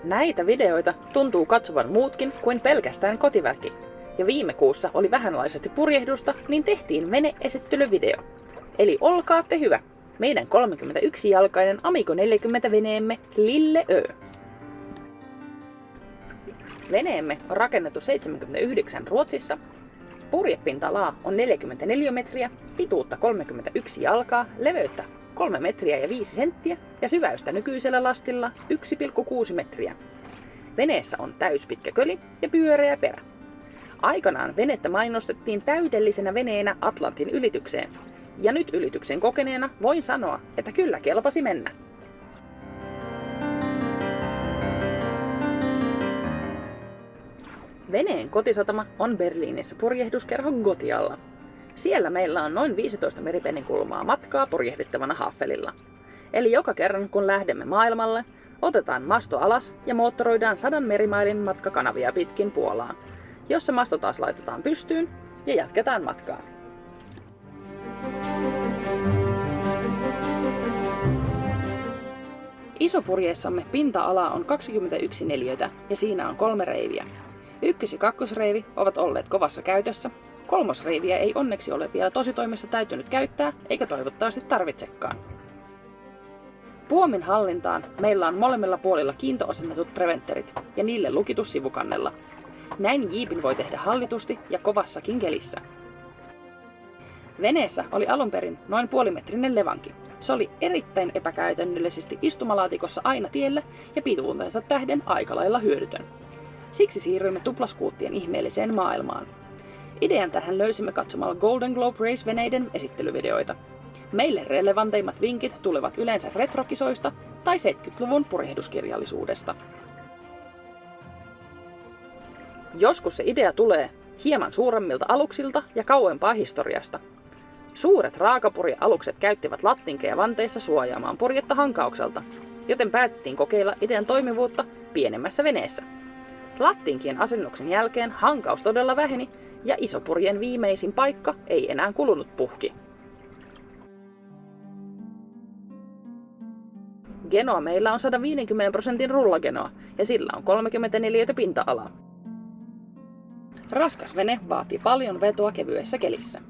Näitä videoita tuntuu katsovan muutkin kuin pelkästään kotiväki. Ja viime kuussa oli vähänlaisesti purjehdusta, niin tehtiin vene-esittelyvideo. Eli olkaatte hyvä, meidän 31-jalkainen Amigo 40 veneemme Lille Ö. Veneemme on rakennettu 79 Ruotsissa. Purjepinta-alaa on 44 metriä, pituutta 31 jalkaa, leveyttä 3 metriä ja 5 senttiä ja syväystä nykyisellä lastilla 1,6 metriä. Veneessä on täyspitkä köli ja pyöreä perä. Aikanaan venettä mainostettiin täydellisenä veneenä Atlantin ylitykseen. Ja nyt ylityksen kokeneena voin sanoa, että kyllä kelpasi mennä. Veneen kotisatama on Berliinissä purjehduskerho Gotialla. Siellä meillä on noin 15 meripenninkulmaa matkaa purjehdittavana haffelilla. Eli joka kerran kun lähdemme maailmalle, otetaan masto alas ja moottoroidaan 100 merimailin matkakanavia pitkin Puolaan, jossa masto taas laitetaan pystyyn ja jatketaan matkaa. Isopurjeessamme pinta-ala on 21 neliötä ja siinä on 3 reiviä. Ykkös- ja kakkosreivi ovat olleet kovassa käytössä. Kolmosreiviä ei onneksi ole vielä tositoimessa täytynyt käyttää, eikä toivottavasti tarvitsekaan. Puomin hallintaan meillä on molemmilla puolilla kiintoasennetut preventterit ja niille lukitus sivukannella. Näin jiipin voi tehdä hallitusti ja kovassakin kelissä. Veneessä oli alun perin noin puolimetrinen levanki. Se oli erittäin epäkäytännöllisesti istumalaatikossa aina tiellä ja pituutensa tähden aika lailla hyödytön. Siksi siirryimme tuplaskuuttien ihmeelliseen maailmaan. Idean tähän löysimme katsomalla Golden Globe Race-veneiden esittelyvideoita. Meille relevanteimmat vinkit tulevat yleensä retrokisoista tai 70-luvun purjehduskirjallisuudesta. Joskus se idea tulee hieman suuremmilta aluksilta ja kauempaa historiasta. Suuret raakapurjealukset käyttivät lattinkeja vanteissa suojaamaan purjetta hankaukselta, joten päätettiin kokeilla idean toimivuutta pienemmässä veneessä. Lattinkien asennuksen jälkeen hankaus todella väheni ja isopurjen viimeisin paikka ei enää kulunut puhki. Genoa meillä on 150% rullagenoa ja sillä on 34 pinta-alaa. Raskas vene vaatii paljon vetoa kevyessä kelissä.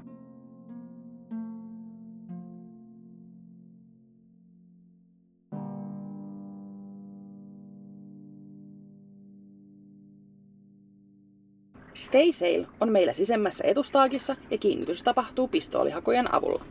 Staysail on meillä sisemmässä etustaakissa ja kiinnitys tapahtuu pistoolihakojen avulla.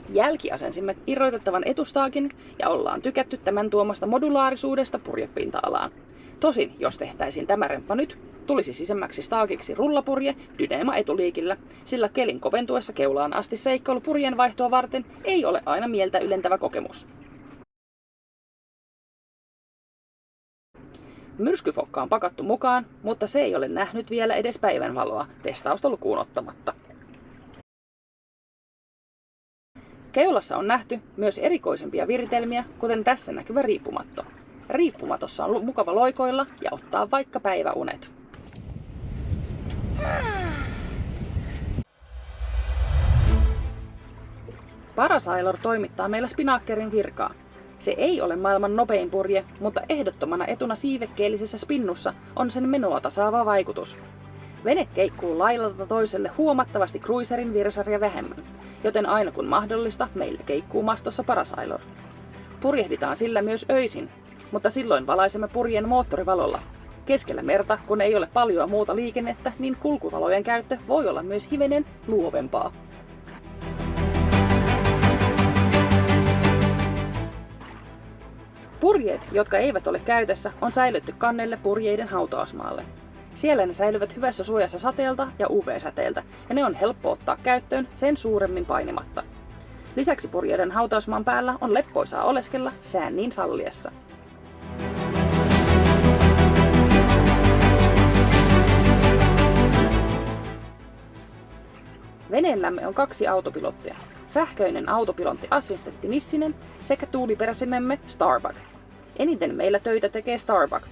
Jälkiasensimme irrotettavan etustaakin ja ollaan tykätty tämän tuomasta modulaarisuudesta purjepinta-alaan. Tosin, jos tehtäisiin tämä remppa nyt, tulisi sisemmäksi staakiksi rullapurje Dyneema etuliikillä, sillä kelin koventuessa keulaan asti seikkailu purjen vaihtoa varten ei ole aina mieltä ylentävä kokemus. Myrskyfokka on pakattu mukaan, mutta se ei ole nähnyt vielä edes päivänvaloa, testausta lukuun ottamatta. Keulassa on nähty myös erikoisempia viritelmiä, kuten tässä näkyvä riippumatto. Riippumatossa on mukava loikoilla ja ottaa vaikka päiväunet. Parasailor toimittaa meillä Spinnakerin virkaa. Se ei ole maailman nopein purje, mutta ehdottomana etuna siivekkeellisessä spinnussa on sen menoa tasaava vaikutus. Vene keikkuu laidalta toiselle huomattavasti cruiserin virsaria vähemmän, joten aina kun mahdollista, meillä keikkuu mastossa Parasailor. Purjehditaan sillä myös öisin, mutta silloin valaisemme purjen moottorivalolla. Keskellä merta, kun ei ole paljon muuta liikennettä, niin kulkuvalojen käyttö voi olla myös hivenen luovempaa. Purjeet, jotka eivät ole käytössä, on säilytty kannelle purjeiden hautausmaalle. Siellä ne säilyvät hyvässä suojassa sateelta ja UV-säteeltä, ja ne on helppo ottaa käyttöön sen suuremmin painimatta. Lisäksi purjeiden hautausmaan päällä on leppoisaa oleskella sään niin salliessa. Veneellämme on 2 autopilottia. Sähköinen autopilotti-assistentti Nissinen sekä tuuliperäsimemme Starbuck. Eniten meillä töitä tekee Starbuck.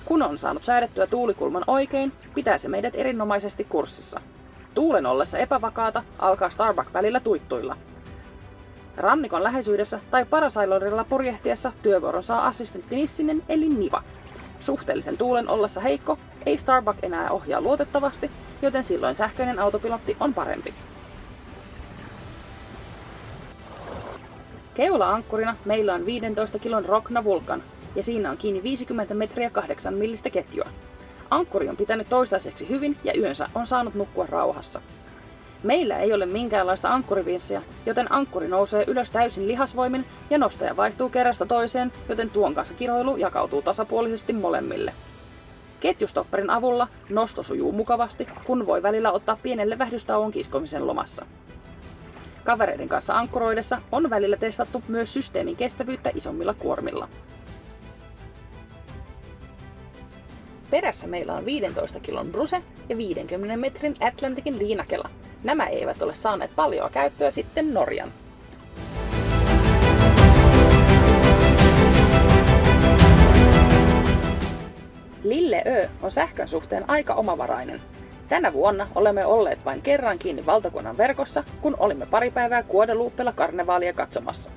Kun on saanut säädettyä tuulikulman oikein, pitää se meidät erinomaisesti kurssissa. Tuulen ollessa epävakaata alkaa Starbuck välillä tuittuilla. Rannikon läheisyydessä tai Parasailorilla purjehtiessa työvuoron saa assistentti Nissinen eli Niva. Suhteellisen tuulen ollessa heikko, ei Starbuck enää ohjaa luotettavasti, joten silloin sähköinen autopilotti on parempi. Keula-ankkurina meillä on 15 kilon Rokna Vulcan, ja siinä on kiinni 50 metriä 8 millistä ketjua. Ankkuri on pitänyt toistaiseksi hyvin ja yönsä on saanut nukkua rauhassa. Meillä ei ole minkäänlaista ankkurivinssiä, joten ankkuri nousee ylös täysin lihasvoimin ja nostaja vaihtuu kerrasta toiseen, joten tuon kanssa kiroilu jakautuu tasapuolisesti molemmille. Ketjustopperin avulla nosto sujuu mukavasti, kun voi välillä ottaa pienen levähdystauon kiskomisen lomassa. Kavereiden kanssa ankkuroidessa on välillä testattu myös systeemin kestävyyttä isommilla kuormilla. Perässä meillä on 15 kilon Bruse ja 50 metrin Atlanticin liinakela. Nämä eivät ole saaneet paljoa käyttöä sitten Norjan. Lille on sähkön suhteen aika omavarainen. Tänä vuonna olemme olleet vain kerran kiinni valtakunnan verkossa, kun olimme pari päivää Guadalupeella karnevaalia katsomassa.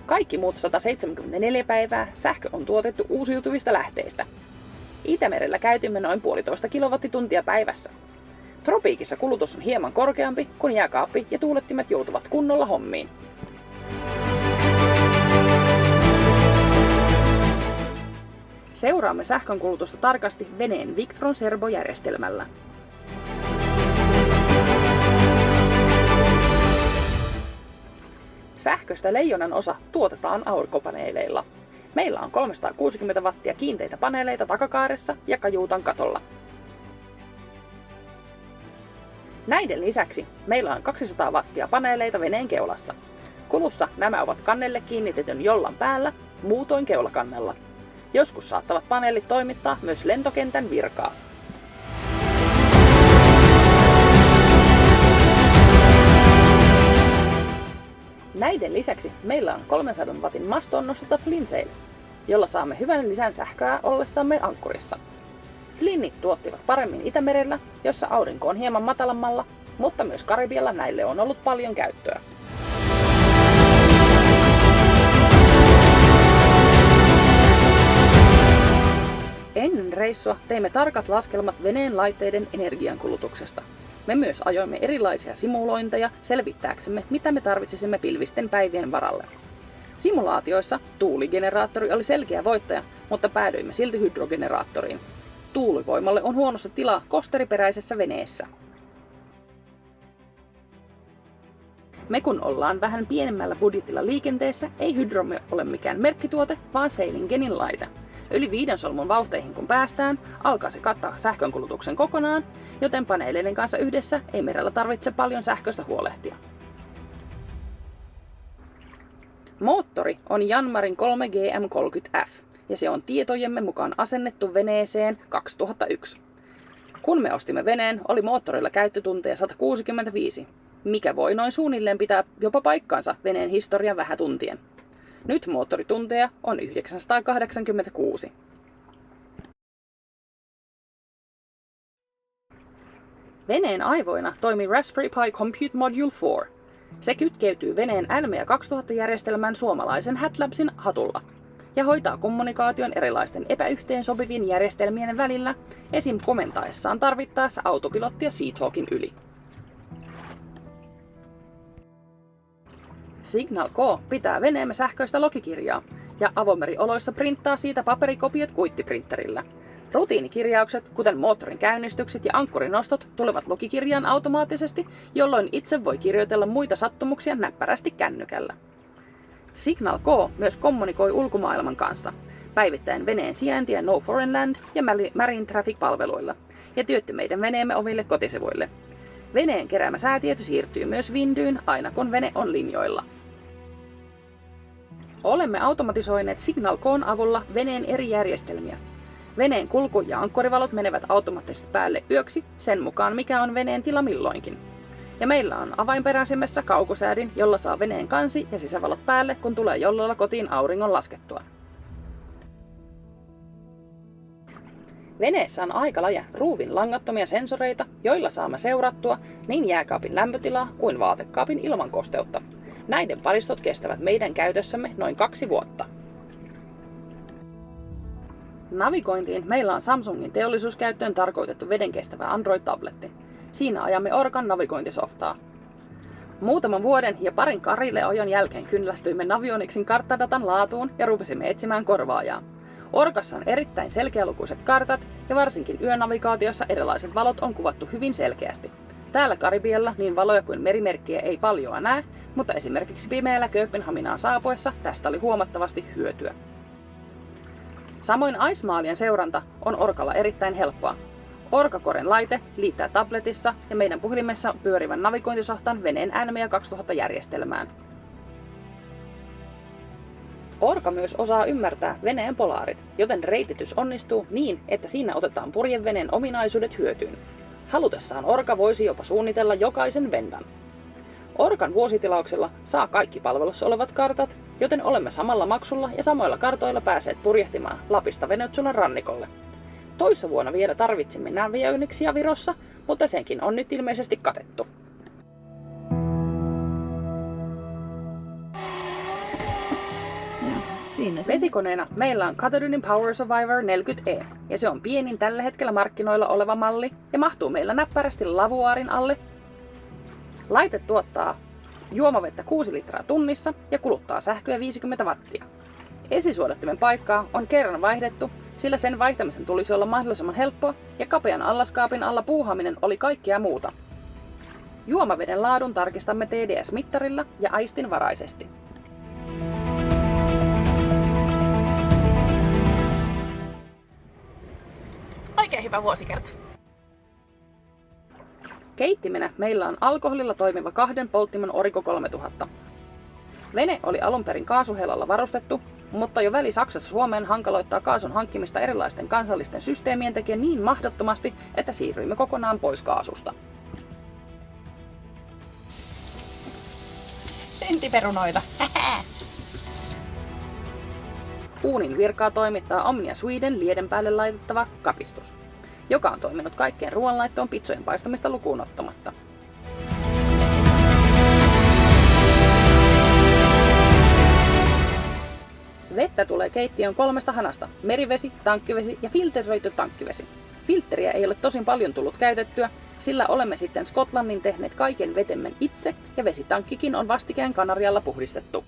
Kaikki muut 174 päivää sähkö on tuotettu uusiutuvista lähteistä. Itämerellä käytimme noin 1,5 kilowattituntia päivässä. Tropiikissa kulutus on hieman korkeampi, kun jääkaappi ja tuulettimet joutuvat kunnolla hommiin. Seuraamme sähkönkulutusta tarkasti veneen Victron servojärjestelmällä. Sähköstä leijonan osa tuotetaan aurinkopaneeleilla. Meillä on 360 wattia kiinteitä paneeleita takakaaressa ja kajuutan katolla. Näiden lisäksi meillä on 200 wattia paneeleita veneen keulassa. Kulussa nämä ovat kannelle kiinnitetyn jollan päällä, muutoin keulakannella. Joskus saattavat paneelit toimittaa myös lentokentän virkaa. Näiden lisäksi meillä on 300 watin mastoon nosteta Flinseille, jolla saamme hyvän lisän sähköä ollessamme ankkurissa. Flinnit tuottivat paremmin Itämerellä, jossa aurinko on hieman matalammalla, mutta myös Karibialla näille on ollut paljon käyttöä. Ennen reissua teimme tarkat laskelmat veneen laitteiden energiankulutuksesta. Me myös ajoimme erilaisia simulointeja selvittääksemme, mitä me tarvitsisimme pilvisten päivien varalle. Simulaatioissa tuuligeneraattori oli selkeä voittaja, mutta päädyimme silti hydrogeneraattoriin. Tuulivoimalle on huonosti tilaa kosteriperäisessä veneessä. Me kun ollaan vähän pienemmällä budjetilla liikenteessä, ei hydromme ole mikään merkkituote, vaan Sailingenin laite. Yli 5 solmun vauhteihin kun päästään, alkaa se kattaa sähkönkulutuksen kokonaan, joten paneeleiden kanssa yhdessä ei merellä tarvitse paljon sähköstä huolehtia. Moottori on Janmarin 3 GM30F ja se on tietojemme mukaan asennettu veneeseen 2001. Kun me ostimme veneen, oli moottorilla käyttötunteja 165, mikä voi noin suunnilleen pitää jopa paikkansa veneen historian vähätuntien. Nyt moottoritunteja on 986. Veneen aivoina toimi Raspberry Pi Compute Module 4. Se kytkeytyy veneen NMEA 2000-järjestelmän suomalaisen HATLABSin hatulla ja hoitaa kommunikaation erilaisten epäyhteensopivien järjestelmien välillä, esim. Komentaessaan tarvittaessa autopilottia Seatalkin yli. Signal K pitää veneemme sähköistä logikirjaa ja avomerioloissa printtaa siitä paperikopiot kuittiprinterillä. Rutiinikirjaukset, kuten moottorin käynnistykset ja ankkurinostot, tulevat logikirjaan automaattisesti, jolloin itse voi kirjoitella muita sattumuksia näppärästi kännykällä. Signal K myös kommunikoi ulkomaailman kanssa, päivittäen veneen sijaintia No Foreign Land ja Marine Traffic-palveluilla, ja työtti meidän veneemme omille kotisivuille. Veneen keräämä säätieto siirtyy myös Windyyn aina kun vene on linjoilla. Olemme automatisoineet Signal K:n avulla veneen eri järjestelmiä. Veneen kulku- ja ankkurivalot menevät automaattisesti päälle yöksi sen mukaan mikä on veneen tila milloinkin. Ja meillä on avainperäisimmässä kaukosäädin, jolla saa veneen kansi- ja sisävalot päälle kun tulee jollalla kotiin auringon laskettua. Veneessä on aikalaja ruuvin langattomia sensoreita, joilla saamme seurattua niin jääkaapin lämpötilaa kuin vaatekaapin ilmankosteutta. Näiden paristot kestävät meidän käytössämme noin 2 vuotta. Navigointiin meillä on Samsungin teollisuuskäyttöön tarkoitettu vedenkestävä Android-tabletti. Siinä ajamme Orkan navigointisoftaa. Muutaman vuoden ja parin Galileon jälkeen kyllästyimme Navionicsin karttadatan laatuun ja rupesimme etsimään korvaajaa. Orkassa on erittäin selkeälukuiset kartat ja varsinkin yönavigaatiossa erilaiset valot on kuvattu hyvin selkeästi. Täällä Karibialla niin valoja kuin merimerkkiä ei paljoa näe, mutta esimerkiksi pimeällä Kööpenhaminaan saapuessa tästä oli huomattavasti hyötyä. Samoin Icemaalien seuranta on Orkalla erittäin helppoa. Orkakoren laite liittää tabletissa ja meidän puhelimessa pyörivän navigointisoftan veneen NMEA 2000 järjestelmään. Orka myös osaa ymmärtää veneen polaarit, joten reititys onnistuu niin, että siinä otetaan purjeveneen ominaisuudet hyötyyn. Halutessaan Orka voisi jopa suunnitella jokaisen vendan. Orkan vuositilauksella saa kaikki palvelussa olevat kartat, joten olemme samalla maksulla ja samoilla kartoilla pääseet purjehtimaan Lapista Venezuelan rannikolle. Toissa vuonna vielä tarvitsimme Navionicssia Virossa, mutta senkin on nyt ilmeisesti katettu. Vesikoneena meillä on Caterham Power Survivor 40E, ja se on pienin tällä hetkellä markkinoilla oleva malli ja mahtuu meillä näppärästi lavuaarin alle. Laite tuottaa juomavettä 6 litraa tunnissa ja kuluttaa sähköä 50 wattia. Esisuodattimen paikkaa on kerran vaihdettu, sillä sen vaihtamisen tulisi olla mahdollisimman helppoa ja kapean allaskaapin alla puuhaaminen oli kaikkea muuta. Juomaveden laadun tarkistamme TDS-mittarilla ja aistinvaraisesti. Oikein hyvä vuosikerta. Keittimenä meillä on alkoholilla toimiva 2 polttimon Origo 3000. Vene oli alun perin kaasuhelalla varustettu, mutta jo väli Saksassa Suomeen hankaloittaa kaasun hankkimista erilaisten kansallisten systeemien takia niin mahdottomasti, että siirryimme kokonaan pois kaasusta. Syntiperunoita. Uunin virkaa toimittaa Omnia Sweden lieden päälle laitettava kapistus, joka on toiminut kaikkeen ruoanlaittoon pitsojen paistamista lukuun ottamatta. Vettä tulee keittiön 3 hanasta: merivesi, tankkivesi ja filteröity tankkivesi. Filtteriä ei ole tosin paljon tullut käytettyä, sillä olemme sitten Skotlannin tehneet kaiken vetemme itse ja vesitankkikin on vastikään Kanarialla puhdistettu.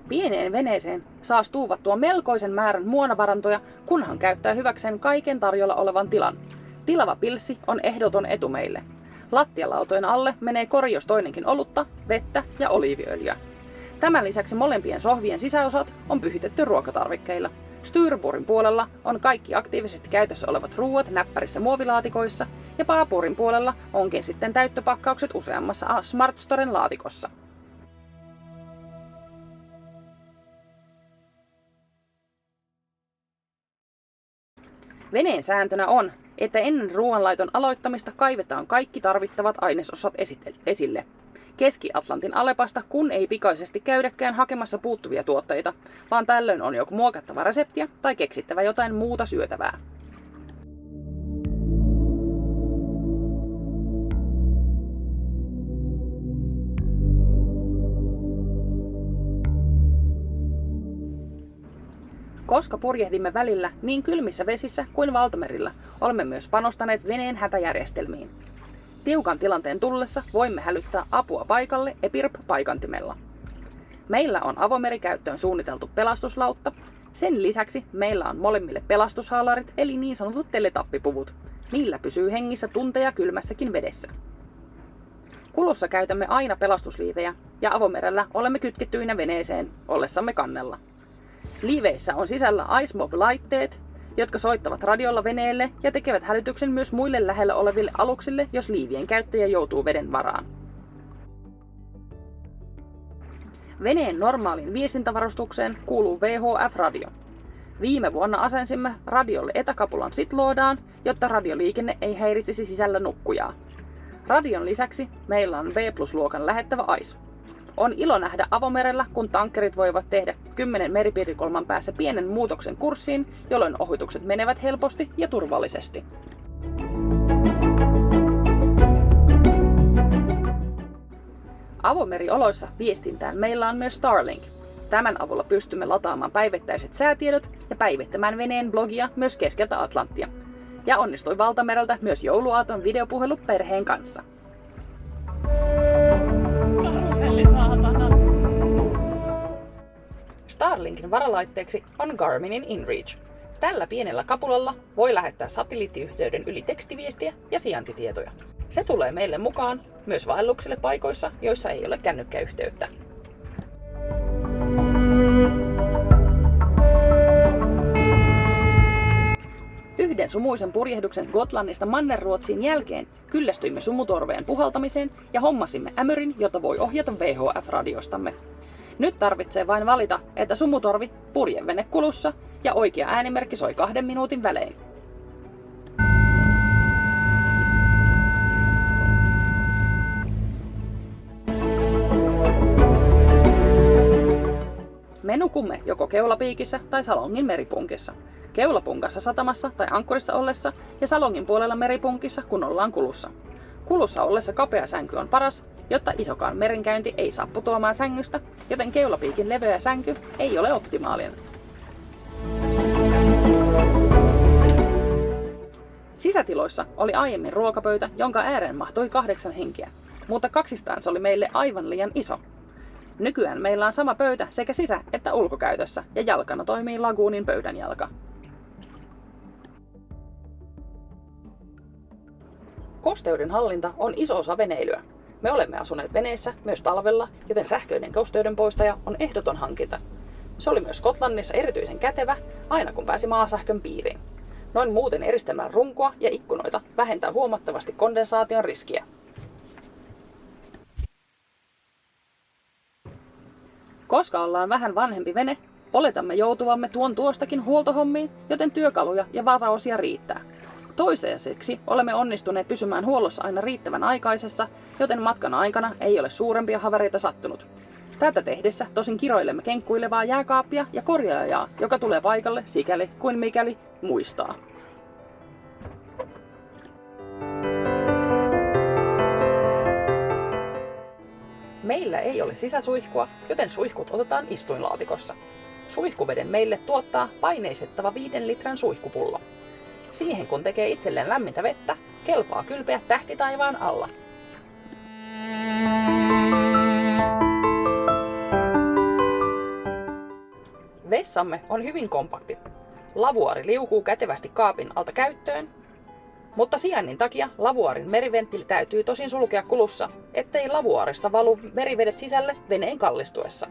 Pieneen veneeseen saa stuuvattua melkoisen määrän muonavarantoja, kunhan käyttää hyväkseen kaiken tarjolla olevan tilan. Tilava pilssi on ehdoton etu meille. Lattialautojen alle menee kori, jos toinenkin olutta, vettä ja oliiviöljyä. Tämän lisäksi molempien sohvien sisäosat on pyhitetty ruokatarvikkeilla. Styrburin puolella on kaikki aktiivisesti käytössä olevat ruuat näppärissä muovilaatikoissa ja paapurin puolella onkin sitten täyttöpakkaukset useammassa Smart Storen laatikossa. Veneen sääntönä on, että ennen ruoanlaiton aloittamista kaivetaan kaikki tarvittavat ainesosat esille. Keski-Atlantin Alepasta kun ei pikaisesti käydäkään hakemassa puuttuvia tuotteita, vaan tällöin on joko muokattava reseptiä tai keksittävä jotain muuta syötävää. Koska purjehdimme välillä niin kylmissä vesissä kuin valtamerillä, olemme myös panostaneet veneen hätäjärjestelmiin. Tiukan tilanteen tullessa voimme hälyttää apua paikalle EPIRP-paikantimella. Meillä on avomerikäyttöön suunniteltu pelastuslautta. Sen lisäksi meillä on molemmille pelastushaalarit eli niin sanotut teletappipuvut. Niillä pysyy hengissä tunteja kylmässäkin vedessä. Kulussa käytämme aina pelastusliivejä ja avomerellä olemme kytkettyinä veneeseen ollessamme kannella. Liiveissä on sisällä IceMob-laitteet, jotka soittavat radiolla veneelle ja tekevät hälytyksen myös muille lähellä oleville aluksille, jos liivien käyttäjä joutuu veden varaan. Veneen normaaliin viestintävarustukseen kuuluu VHF-radio. Viime vuonna asensimme radiolle etäkapulan sitloodaan, jotta radioliikenne ei häiritsisi sisällä nukkujaa. Radion lisäksi meillä on B+-luokan lähettävä AIS. On ilo nähdä avomerellä, kun tankkerit voivat tehdä 10 meripirikolman päässä pienen muutoksen kurssiin, jolloin ohitukset menevät helposti ja turvallisesti. Avomerioloissa viestintään meillä on myös Starlink. Tämän avulla pystymme lataamaan päivittäiset säätiedot ja päivittämään veneen blogia myös keskeltä Atlanttia. Ja onnistui valtamereltä myös jouluaaton videopuhelu perheen kanssa. Karuselli saatana. Starlinkin varalaitteeksi on Garminin InReach. Tällä pienellä kapulalla voi lähettää satelliittiyhteyden yli tekstiviestiä ja sijaintitietoja. Se tulee meille mukaan myös vaelluksille paikoissa, joissa ei ole kännykkäyhteyttä. Yhden sumuisen purjehduksen Gotlannista Manner-Ruotsiin jälkeen kyllästyimme sumutorveen puhaltamiseen ja hommasimme ämyrin, jota voi ohjata VHF-radiostamme. Nyt tarvitsee vain valita, että sumutorvi purjevene kulussa ja oikea äänimerkki soi 2 minuutin välein. Me nukumme joko keulapiikissä tai salongin meripunkissa. Keulapunkassa satamassa tai ankkurissa ollessa ja salongin puolella meripunkissa, kun ollaan kulussa. Kulussa ollessa kapea sänky on paras, jotta isokaan merenkäynti ei saa putoamaan sängystä, joten keulapiikin leveä sänky ei ole optimaalinen. Sisätiloissa oli aiemmin ruokapöytä, jonka ääreen mahtui 8 henkeä, mutta kaksistaan se oli meille aivan liian iso. Nykyään meillä on sama pöytä sekä sisä- että ulkokäytössä ja jalkana toimii laguunin pöydänjalka. Kosteuden hallinta on iso osa veneilyä. Me olemme asuneet veneessä myös talvella, joten sähköinen kosteuden poistaja on ehdoton hankinta. Se oli myös Skotlannissa erityisen kätevä, aina kun pääsi maasähkön piiriin. Noin muuten eristämällä runkoa ja ikkunoita vähentää huomattavasti kondensaation riskiä. Koska ollaan vähän vanhempi vene, oletamme joutuvamme tuostakin huoltohommiin, joten työkaluja ja varaosia riittää. Toistaiseksi olemme onnistuneet pysymään huollossa aina riittävän aikaisessa, joten matkan aikana ei ole suurempia havereita sattunut. Tätä tehdessä tosin kiroilemme kenkkuilevaa jääkaappia ja korjaajaa, joka tulee paikalle sikäli kuin mikäli muistaa. Meillä ei ole sisäsuihkua, joten suihkut otetaan istuinlaatikossa. Suihkuveden meille tuottaa paineisettava 5 litran suihkupullo. Siihen kun tekee itselleen lämmintä vettä, kelpaa kylpeä tähtitaivaan alla. Vessamme on hyvin kompakti. Lavuaari liukuu kätevästi kaapin alta käyttöön, mutta sijainnin takia lavuaarin meriventtiili täytyy tosin sulkea kulussa, ettei lavuaarista valu merivedet sisälle veneen kallistuessa.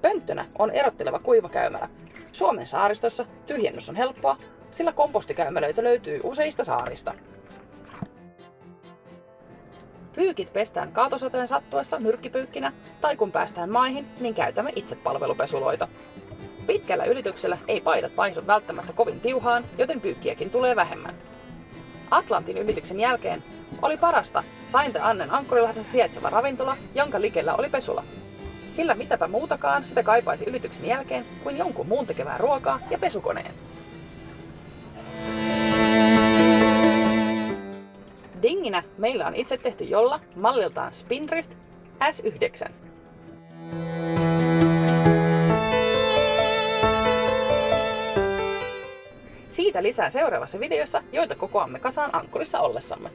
Pönttönä on erotteleva kuivakäymälä. Suomen saaristossa tyhjennys on helppoa, sillä kompostikäymälöitä löytyy useista saarista. Pyykit pestään kaatosateen sattuessa nyrkkipyykkinä, tai kun päästään maihin, niin käytämme itsepalvelupesuloita. Pitkällä ylityksellä ei paidat vaihdu välttämättä kovin tiuhaan, joten pyykkiäkin tulee vähemmän. Atlantin ylityksen jälkeen oli parasta Sainte Annen Ankkurilahdessa sijaitseva ravintola, jonka likellä oli pesula. Sillä mitäpä muutakaan sitä kaipaisi ylityksen jälkeen kuin jonkun muun tekevää ruokaa ja pesukoneen. Dinginä meillä on itse tehty jolla malliltaan Spindrift S9. Siitä lisää seuraavassa videossa, joita kokoamme kasaan ankkurissa ollessamme.